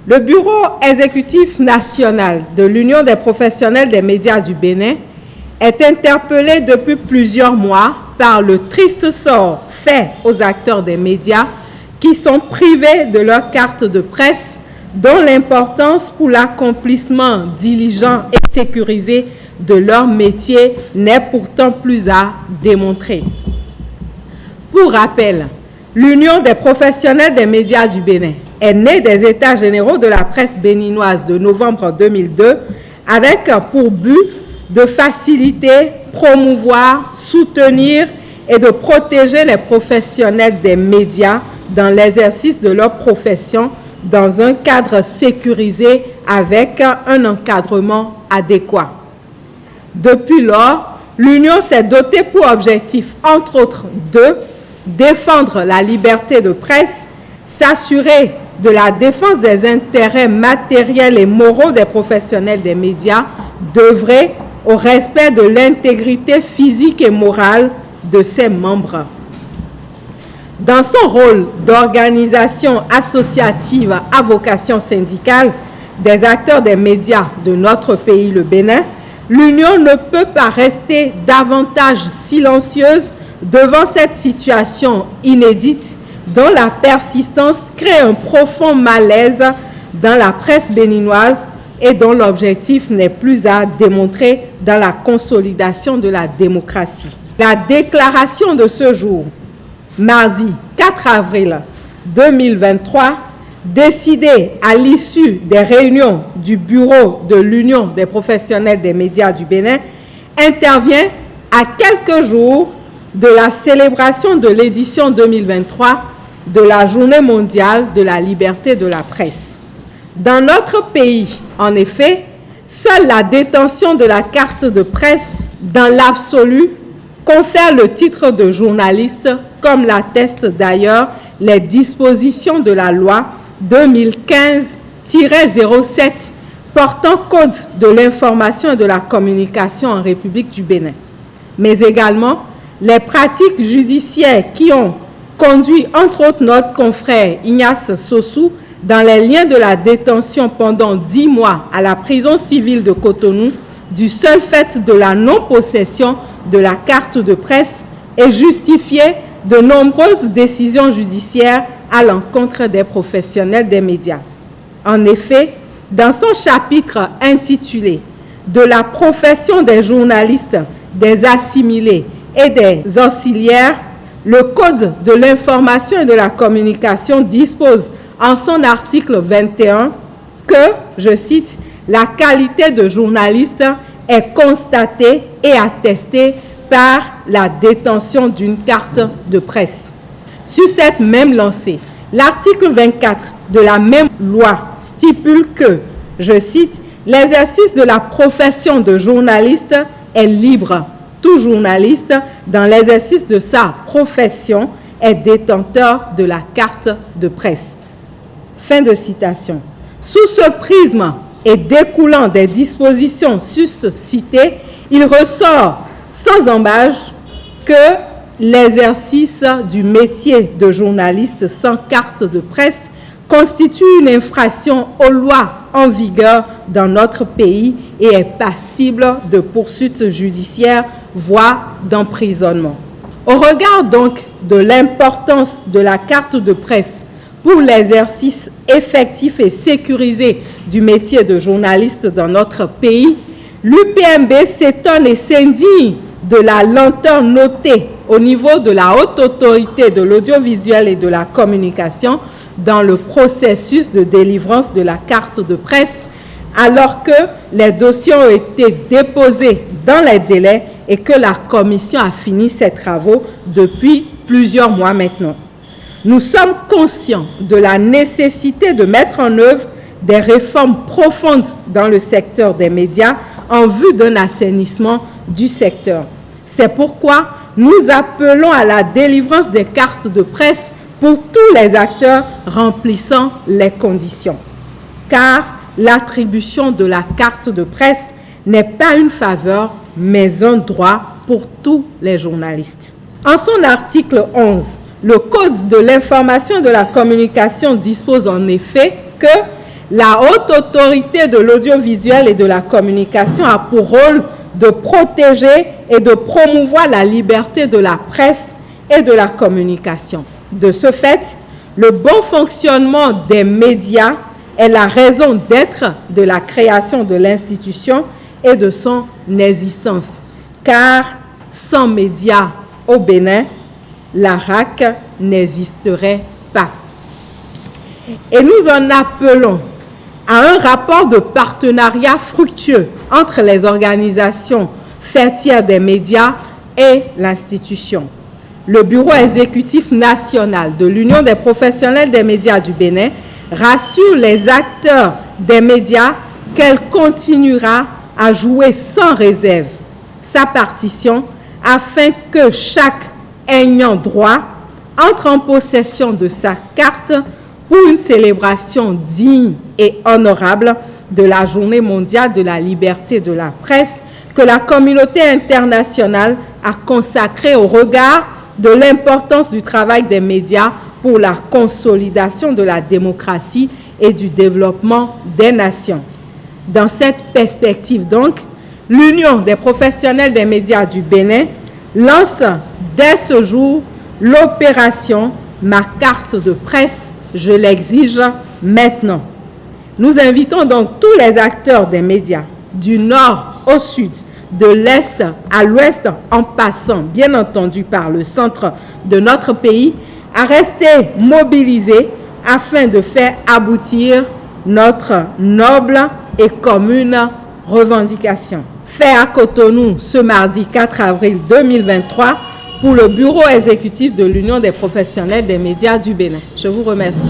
Le Bureau exécutif national de l'Union des professionnels des médias du Bénin est interpellé depuis plusieurs mois par le triste sort fait aux acteurs des médias qui sont privés de leur carte de presse, dont l'importance pour l'accomplissement diligent et sécurisé de leur métier n'est pourtant plus à démontrer. Pour rappel, l'Union des professionnels des médias du Bénin est née des États généraux de la presse béninoise de novembre 2002 avec pour but de faciliter, promouvoir, soutenir et de protéger les professionnels des médias dans l'exercice de leur profession dans un cadre sécurisé avec un encadrement adéquat. Depuis lors, l'Union s'est dotée pour objectif, entre autres, de défendre la liberté de presse, s'assurer de la défense des intérêts matériels et moraux des professionnels des médias, d'œuvrer au respect de l'intégrité physique et morale de ses membres. Dans son rôle d'organisation associative à vocation syndicale des acteurs des médias de notre pays, le Bénin, l'Union ne peut pas rester davantage silencieuse devant cette situation inédite dont la persistance crée un profond malaise dans la presse béninoise et dont l'objectif n'est plus à démontrer dans la consolidation de la démocratie. La déclaration de ce jour, mardi 4 avril 2023, décidée à l'issue des réunions du Bureau de l'Union des professionnels des médias du Bénin, intervient à quelques jours de la célébration de l'édition 2023 de la Journée mondiale de la liberté de la presse. Dans notre pays, en effet, seule la détention de la carte de presse, dans l'absolu, confère le titre de journaliste, comme l'attestent d'ailleurs les dispositions de la loi 2015-07 portant Code de l'information et de la communication en République du Bénin, mais également les pratiques judiciaires qui ont conduit entre autres notre confrère Ignace Sossou dans les liens de la détention pendant 10 mois à la prison civile de Cotonou du seul fait de la non-possession de la carte de presse et justifié de nombreuses décisions judiciaires à l'encontre des professionnels des médias. En effet, dans son chapitre intitulé « De la profession des journalistes, des assimilés et des auxiliaires », le Code de l'information et de la communication dispose en son article 21 que, je cite, « la qualité de journaliste est constatée et attestée par la détention d'une carte de presse ». Sur cette même lancée, l'article 24 de la même loi stipule que, je cite, « l'exercice de la profession de journaliste est libre. Tout journaliste, dans l'exercice de sa profession, est détenteur de la carte de presse. » Fin de citation. Sous ce prisme et découlant des dispositions suscitées, il ressort sans embâche que l'exercice du métier de journaliste sans carte de presse constitue une infraction aux lois en vigueur dans notre pays et est passible de poursuites judiciaires, voire d'emprisonnement. Au regard donc de l'importance de la carte de presse pour l'exercice effectif et sécurisé du métier de journaliste dans notre pays, l'UPMB s'étonne et s'indigne de la lenteur notée au niveau de la haute autorité de l'audiovisuel et de la communication dans le processus de délivrance de la carte de presse, alors que les dossiers ont été déposés dans les délais et que la commission a fini ses travaux depuis plusieurs mois maintenant. Nous sommes conscients de la nécessité de mettre en œuvre des réformes profondes dans le secteur des médias en vue d'un assainissement du secteur. C'est pourquoi nous appelons à la délivrance des cartes de presse pour tous les acteurs remplissant les conditions. Car l'attribution de la carte de presse n'est pas une faveur, mais un droit pour tous les journalistes. En son article 11, le Code de l'information et de la communication dispose en effet que La haute autorité de l'audiovisuel et de la communication a pour rôle de protéger et de promouvoir la liberté de la presse et de la communication. De ce fait, le bon fonctionnement des médias est la raison d'être de la création de l'institution et de son existence. Car sans médias au Bénin, la RAC n'existerait pas. Et nous en appelons à un rapport de partenariat fructueux entre les organisations faîtières des médias et l'institution. Le Bureau exécutif national de l'Union des professionnels des médias du Bénin rassure les acteurs des médias qu'elle continuera à jouer sans réserve sa partition afin que chaque ayant droit entre en possession de sa carte pour une célébration digne et honorable de la Journée mondiale de la liberté de la presse que la communauté internationale a consacrée au regard de l'importance du travail des médias pour la consolidation de la démocratie et du développement des nations. Dans cette perspective donc, l'Union des professionnels des médias du Bénin lance dès ce jour l'opération « Ma carte de presse, je l'exige maintenant ». Nous invitons donc tous les acteurs des médias, du nord au sud, de l'est à l'ouest, en passant bien entendu par le centre de notre pays, à rester mobilisés afin de faire aboutir notre noble et commune revendication. Fait à Cotonou ce mardi 4 avril 2023 pour le Bureau exécutif de l'Union des professionnels des médias du Bénin. Je vous remercie.